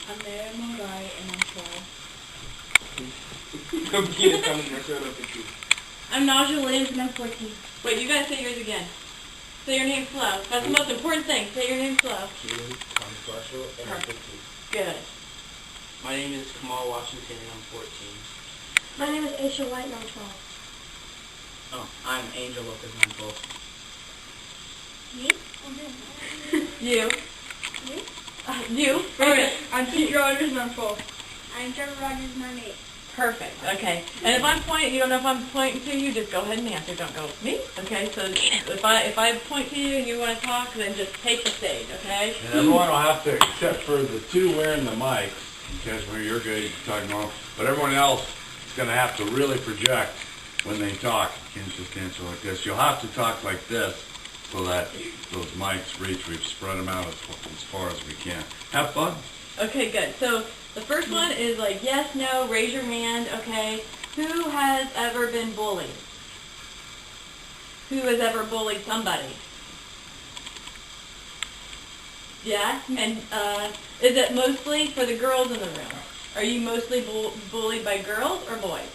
I'm Mary Morai and I'm 12. I'm Naja Williams and I'm 14. Wait, you guys say yours again. Say your name slow. That's the most important thing. Say your name slow. I'm Marshall and I'm 15. Good. My name is Kamal Washington and I'm 14. My name is Aisha White and I'm 12. Oh, I'm Angel Lopez and I'm 12. Me? You. You? You. Okay, I'm Steve Rogers and I'm 12. I'm Trevor Rogers and I'm 8. Perfect. Okay. And if I'm pointing, you don't know if I'm pointing to you, just go ahead and answer. Don't go with me. Okay. So if I point to you and you want to talk, then just take the stage. Okay. And everyone will have to, except for the two wearing the mics, because when you're good, you can talk normal. But everyone else is going to have to really project when they talk. You can't just answer like this. You'll have to talk like this so that those mics reach. We've spread them out as far as we can. Have fun. Okay. Good. So the first one is like yes, no. Raise your hand. Okay. Who has ever been bullied? Who has ever bullied somebody? Yeah. And is it mostly for the girls in the room? Are you mostly bullied by girls or boys?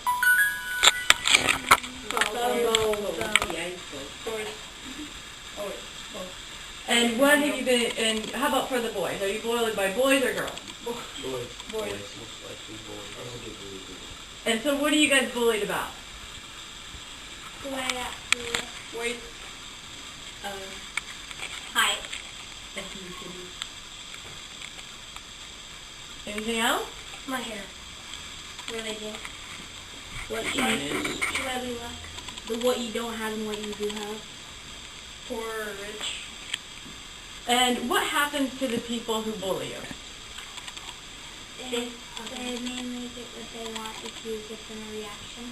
And what have you been? And how about for the boys? Are you bullied by boys or girls? Boys. Most likely boys. I don't get bullied by boys. And so, what are you guys bullied about? The way at school. Wait. Height. Anything else? My hair. Religion. Mine is Whatever you like. What you don't have and what you do have. Poor or rich. And what happens to the people who bully you? They mainly get what they want if you give them a reaction.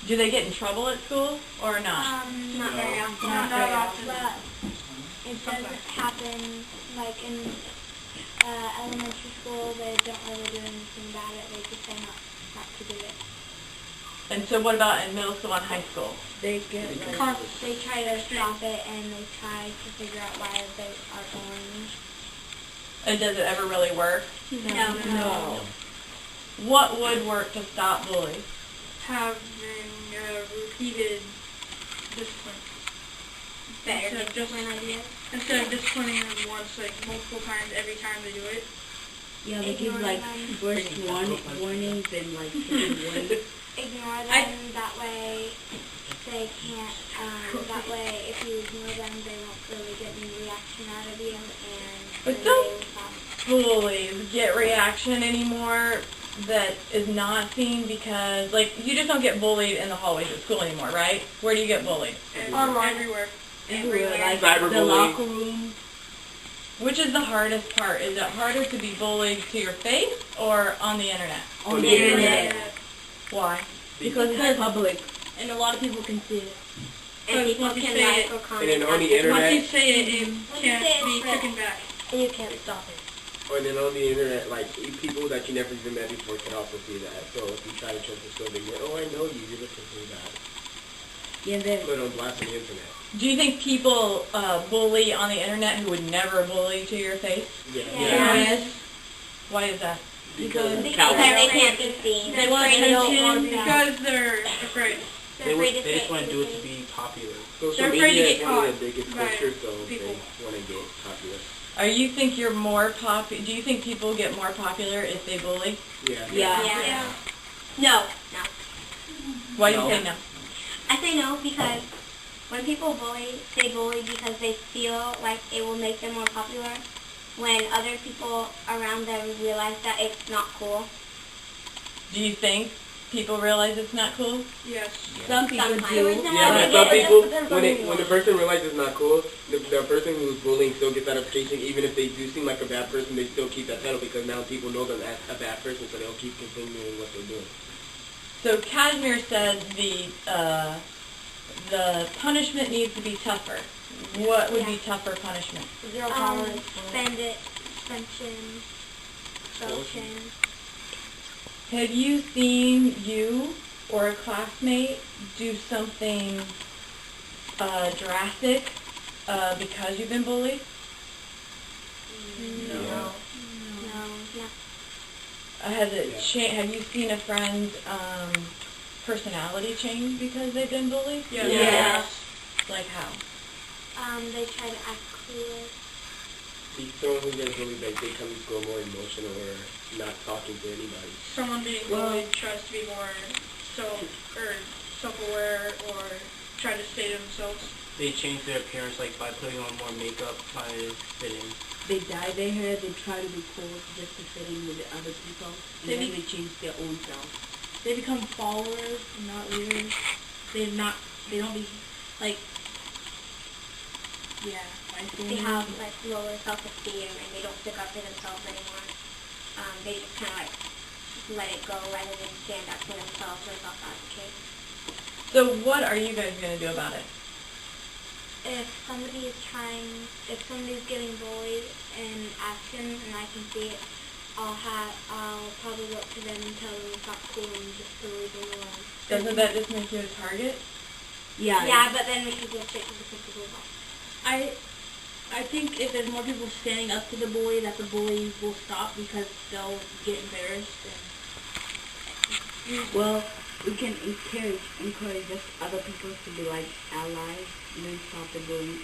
Do they get in trouble at school or not? Not very often. Not very often. But it does happen, like in elementary school, they don't really do anything about it. They just say not to do it. And so, what about in middle school and high school? They get They try to stop it and they try to figure out why they are bullying. And does it ever really work? No. What would work to stop bullies? having repeated discipline. Better different ideas. Instead of disciplining them once, like multiple times every time they do it. Yeah, they give like first warnings and like second warnings. Ignore them, that way they can't, that way if you ignore them, they won't really get any reaction out of you, and But then don't they will stop. bullies get reaction anymore that is not seen because, like, you just don't get bullied in the hallways at school anymore, right? Where do you get bullied? Everywhere. Everywhere, like Cyberbullying. the locker room. Which is the hardest part? Is it harder to be bullied to your face or on the internet? On the internet. Why? Because it's public. And a lot of people can see it. But And people once you can say like it- or And comment then on the after. Once you internet, say it, it Once you can't say it, be it's taken back. And you can't stop it. and then on the internet, like people that you never even met before can also see that. So if you try to trust the story, they go, "Oh, I know you. You're looking for that." Yeah, then Put on blast on the internet. Do you think people bully on the internet who would never bully to your face? Yeah. yes, Why is that? Because they can't be seen. They want They don't attention want to be because they're afraid. They're afraid to They just say want to do it to anything. be popular. Social They're afraid to media get is one of caught the biggest by cultures, so people. they want to get popular. Are you think you're more do you think people get more popular if they bully? Yeah. yeah. No. Why do you No. say no? I say no because when people bully, they bully because they feel like it will make them more popular. When other people around them realize that it's not cool. Do you think people realize it's not cool? Yes. Some people Sometimes. do. Yeah, but some people, when the person realizes it's not cool, the person who's bullying still gets that appreciation. Even if they do seem like a bad person, they still keep that title because now people know them as a bad person, so they'll keep continuing what they're doing. So Kajmere said the punishment needs to be tougher. What would be tougher punishment? Zero tolerance. Spend it. Suspension. Expulsion. Have you seen you or a classmate do something drastic because you've been bullied? No. Has it have you seen a friend's personality change because they've been bullied? Yeah. Yeah. Like how? They try to act cooler. Someone who's getting bullied, like they come to school more emotional or not talking to anybody. Someone being bullied tries to be more self-aware or try to stay to themselves. They change their appearance like by putting on more makeup, trying to fit in. They dye their hair, they try to be cool just to fit in with the other people, and then they change their own self. They become followers, not leaders. They don't be, like, They have like lower self-esteem and they don't stick up for themselves anymore. They just kind of like let it go rather than stand up for themselves or self-advocate. So what are you guys going to do about it? If somebody's getting bullied and ask them and I can see it, I'll probably go up to them and tell them to stop schooling just to leave them alone. Doesn't that just make you a target? Yeah. Yeah, but then we should go straight to the principal's office. I think if there's more people standing up to the bully, that the bully will stop because they'll get embarrassed. Well, we can encourage just other people to be like allies, and then stop the bullying,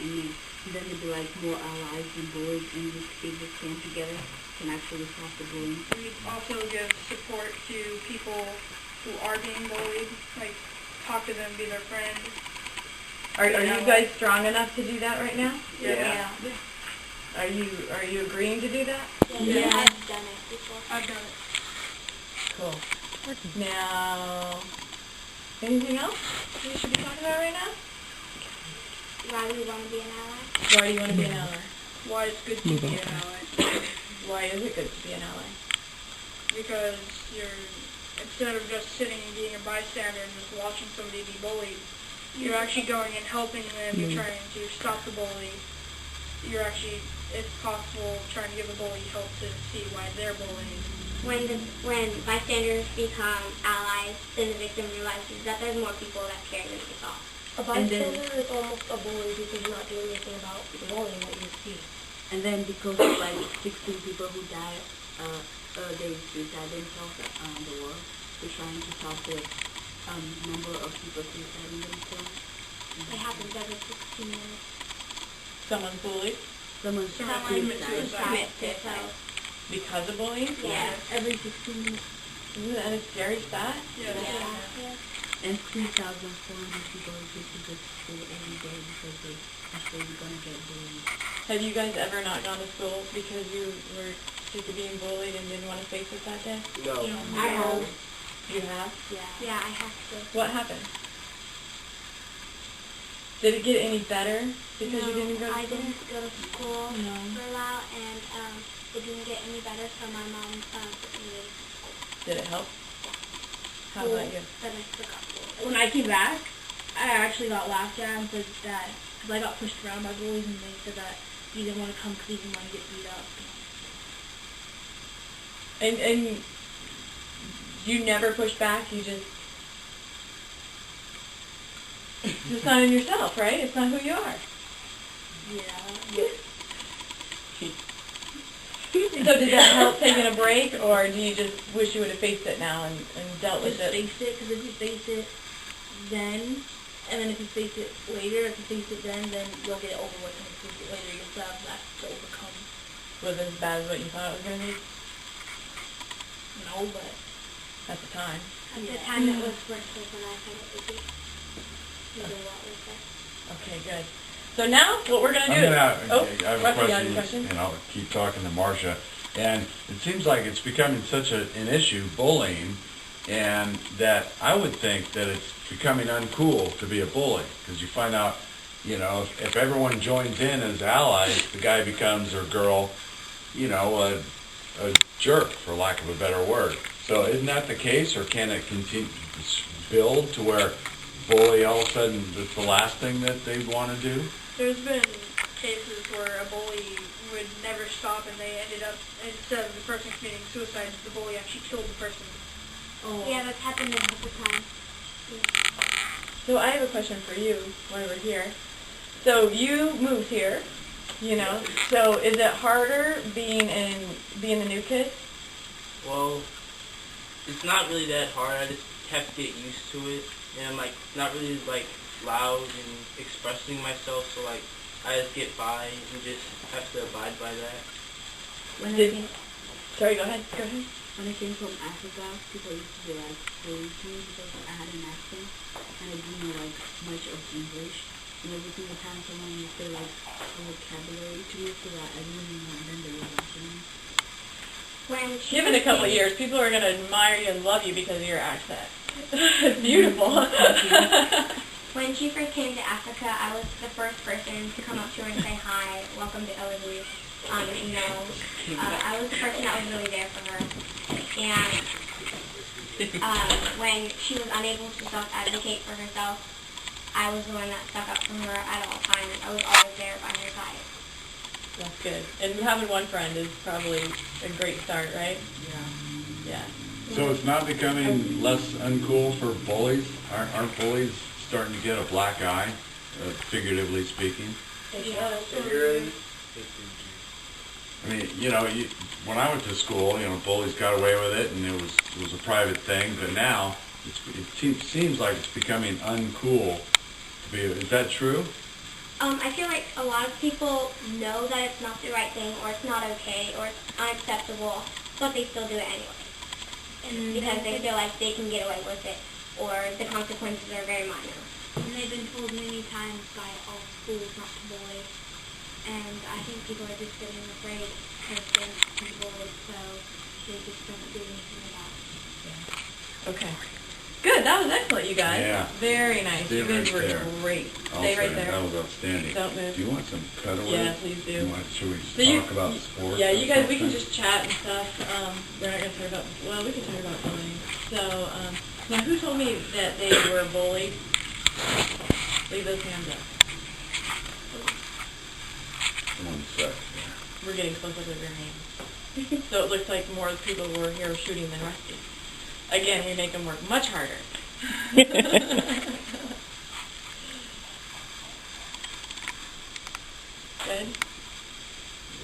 and then to be like more allies than bullies, and just people stand together can actually stop the bullying. We also give support to people who are being bullied, like talk to them, be their friend. Are you guys strong enough to do that right now? Yeah. Are you agreeing to do that? Yeah. I've done it before. I've done it. Cool. Now, anything else we should be talking about right now? Why do you want to be an ally? Why do you want to be an ally? Why it's good to be an ally. Why is it good to be an ally? Because instead of just sitting and being a bystander and just watching somebody be bullied, you're actually going and helping them, you're trying to stop the bully, you're actually, if possible, trying to give the bully help to see why they're bullying. When bystanders become allies, then the victim realizes that there's more people that care than they thought. A bystander is almost a bully because you're not doing anything about the bullying that you see. And then because of like 16 people who died, they suicide themselves around the world, we're trying to stop the number of people suiciding themselves. It happens every 16 minutes. Someone's bullied Someone's Someone suicide. commits Suicide. because of bullying? Yeah. Every 16 minutes. Isn't that a scary stat? Yeah. Yeah. And 3,400 people are just to go to school every day because they are afraid they're going to get bullied. Have you guys ever not gone to school because you were sick of being bullied and didn't want to face it that day? No. I have. You have? Yeah, I have to. What happened? Did it get any better because you didn't go to I school? didn't go to school No. for a while, and it didn't get any better, so my mom put me in school. Did it help? How about you? Then I forgot school. When I came back, I actually got laughed at and said that, because I got pushed around by bullies and they said that you didn't want to come because you didn't want to get beat up. And you never push back, you just... It's just not in yourself, right? It's not who you are. Yeah. So did that help taking a break, or do you just wish you would have faced it now and dealt with Just it? face it, because if you face it then, and then if you face it later, if you face it then you'll get it over with, and if you face it later, you'll still have that to overcome. Was it as bad as what you thought it was going to be No, but at the time? At the Yeah. time, it was worse than when I thought it would be. It was a lot worse. Okay, good. So now, what we're going to do I'm gonna, is... I have a Russ, you got a question, and I'll keep talking to Marcia. And it seems like it's becoming such an issue, bullying, and that I would think that it's becoming uncool to be a bully, because you find out, you know, if everyone joins in as allies, the guy becomes, or girl, you know, a jerk, for lack of a better word. So isn't that the case, or can it continue build to where bully all of a sudden that's the last thing that they want to do? There's been cases where a bully would never stop and they ended up, instead of the person committing suicide, the bully actually killed the person. oh, Yeah, that's happened a couple times. So I have a question for you while we're here. So you moved here, you know, so is it harder being the new kid? Well, It's not really that hard. I just have to get used to it, and I'm like not really like loud and expressing myself. So like I just get by and just have to abide by that. When I Did- came, Sorry, go ahead. Go ahead. when I came from Africa, people used to be like bullying me because I had an accent and I didn't know like much of English. And every single time someone would say like a vocabulary to me so that I didn't even know, and then they were laughing at me. When she Give it a first couple came- years, people are going to admire you and love you because of your accent. It's beautiful. When she first came to Africa, I was the first person to come up to her and say hi, welcome to Eloise. I was the person that was really there for her. And when she was unable to self-advocate for herself, I was the one that stuck up for her at all times. I was always there by her side. That's good. And having one friend is probably a great start, right? Yeah. So it's not becoming less uncool for bullies? Aren't bullies starting to get a black eye, figuratively speaking? I mean, when I went to school, bullies got away with it, and it was a private thing. But now it seems like it's becoming uncool to be. Is that true? I feel like a lot of people know that it's not the right thing, or it's not okay, or it's unacceptable, but they still do it anyway. Because they feel like they can get away with it, or the consequences are very minor. And they've been told many times by all schools not to bully. And I think people are just getting afraid of being bullied, so they just don't do anything about it. Okay. Good. That was excellent, you guys. Yeah. Very nice. Stay You guys right were there. great. I'll Stay right say there. That was outstanding. Don't move. Do you want some cutaways? Yeah, please do. Should we So you- talk about sports? Yeah, or you guys, we can something? just chat and stuff. We're not going to talk about, well, we can talk about bullying. So, now who told me that they were bullied? Leave those hands up. One sec. We're getting close up with your hands. So it looks like more people were here shooting than Rusty. Again, we make them work much harder. Good?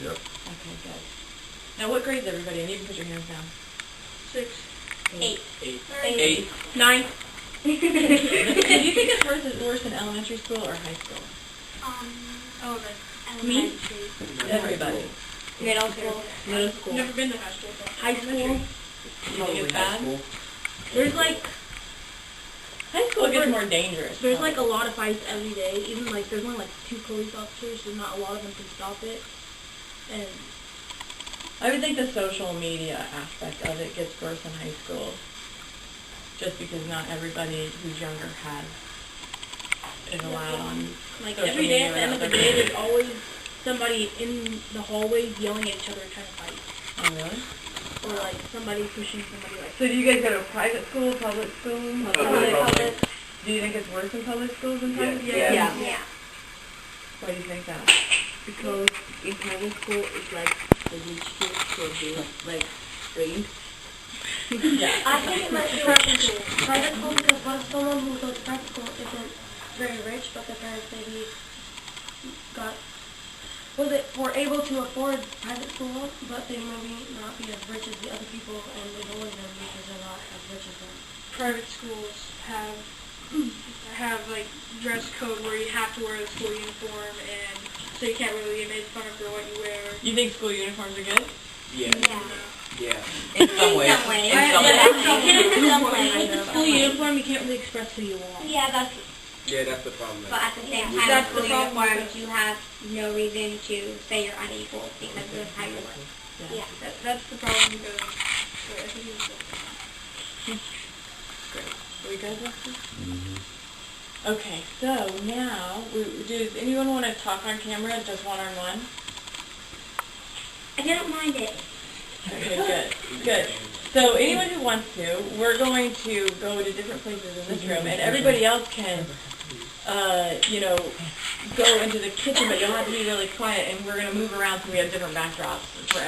Yep. Okay, good. Now what grade's everybody? And you can put your hands down. 6, 8. 8. 9. Do you think it's worse in elementary school or high school? Me? Everybody. Middle school. Middle school. Never been to high school. High school, You think it's bad? there's like High school gets more dangerous. there's like a lot of fights every day. Even like there's only like 2 police officers, so not a lot of them can stop it. And I would think the social media aspect of it gets worse in high school. Just because not everybody who's younger is allowed on like social every day media at the end of the without day, their- there's always somebody in the hallways yelling at each other trying to fight, Oh, really? or like somebody pushing somebody like. So do you guys go to private school, public school? Public. Do you think it's worse in public schools than private schools? Yeah. Yeah. Why do you think that? Because in private school, it's like the rich kids who are being like trained. Yeah. I think it might be private school. Private school because what if someone who goes to private school isn't very rich, but their parents maybe were able to afford private school, but they maybe not be as rich as the other people, and they bully them because they're not as rich as them. Private schools have like dress code where you have to wear the school uniform, and so you can't really get made fun of for what you wear. You think school uniforms are good? Yeah. Yeah. Yeah. In some ways. some ways. In some ways. With the school uniform, you can't really express who you are. Yeah, that's. Yeah, that's the problem. But at the same time, That's with the school problem. uniforms, you have no reason to say you're unequal because of how you look. Yeah. That's the problem because I think it's Are we good, Rusty? Okay, so now, does anyone want to talk on camera, just one-on-one? I don't mind it. Okay, good. So anyone who wants to, we're going to go to different places in this room, and everybody else can, go into the kitchen, but you'll have to be really quiet, and we're going to move around so we have different backdrops for